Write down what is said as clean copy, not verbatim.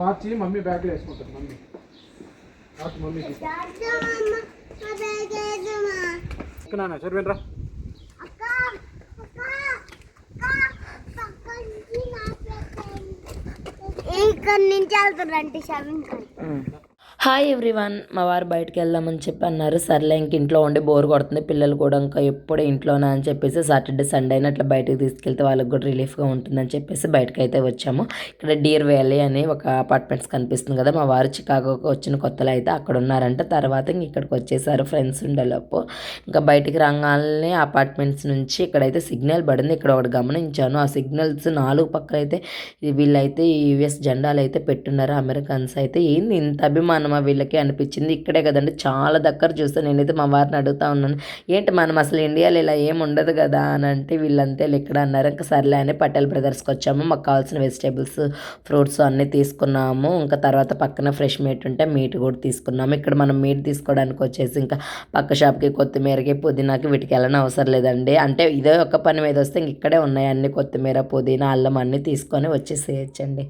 వాచి mummy బ్యాగ్లో వేసుకుంటారు. Mummy వాచి mummy నాన్న చదివేనరా. ఇక్కడ నుంచి వెళ్తారంటే 7 హాయ్ ఎవ్రీవన్, మా వారు బయటకు వెళ్దామని చెప్పి అన్నారు. సర్లే ఇంక ఇంట్లో ఉండి బోర్ కొడుతుంది, పిల్లలు కూడా ఇంకా ఎప్పుడూ ఇంట్లోనే అని చెప్పేసి సాటర్డే సండే అయినా అట్లా బయటకు తీసుకెళ్తే వాళ్ళకి కూడా రిలీఫ్గా ఉంటుందని చెప్పేసి బయటకు అయితే వచ్చాము. ఇక్కడ డీర్ వ్యాలీ అని ఒక అపార్ట్మెంట్స్ కనిపిస్తుంది కదా, మా వారు చికాగోకి వచ్చిన కొత్తలో అయితే అక్కడ ఉన్నారంట. తర్వాత ఇంక ఇక్కడికి వచ్చేసారు ఫ్రెండ్స్ ఉండేలోపు. ఇంకా బయటికి రంగాలనే అపార్ట్మెంట్స్ నుంచి ఇక్కడైతే సిగ్నల్ పడింది. ఇక్కడ ఒకటి గమనించాను, ఆ సిగ్నల్స్ 4 పక్కల అయితే వీళ్ళైతే యుఎస్ జెండాలు అయితే పెట్టున్నారు. అమెరికన్స్ అయితే ఏంది ఇంత అభిమానం వీళ్ళకి అనిపించింది. ఇక్కడే కదండి, చాలా దగ్గర చూస్తే నేనైతే మా వారిని అడుగుతా ఉన్నాను, ఏంటి మనం అసలు ఇండియాలో ఇలా ఏమి ఉండదు కదా అని అంటే వీళ్ళంతే ఇక్కడ అన్నారు. ఇంకా సర్లే అని పటేల్ బ్రదర్స్కి వచ్చాము. మాకు కావాల్సిన వెజిటేబుల్స్ ఫ్రూట్స్ అన్నీ తీసుకున్నాము. ఇంకా తర్వాత పక్కన ఫ్రెష్ మీట్ ఉంటే మీట్ కూడా తీసుకున్నాము. ఇక్కడ మనం మీట్ తీసుకోవడానికి వచ్చేసి ఇంకా పక్క షాప్కి కొత్తిమీరకి పుదీనాకి వీటికి వెళ్ళని అవసరం లేదండి. అంటే ఇదే ఒక పని మీద వస్తే ఇంక ఇక్కడే ఉన్నాయి అన్ని కొత్తిమీర పుదీనా అల్లం అన్నీ తీసుకొని వచ్చేసేయచ్చండి.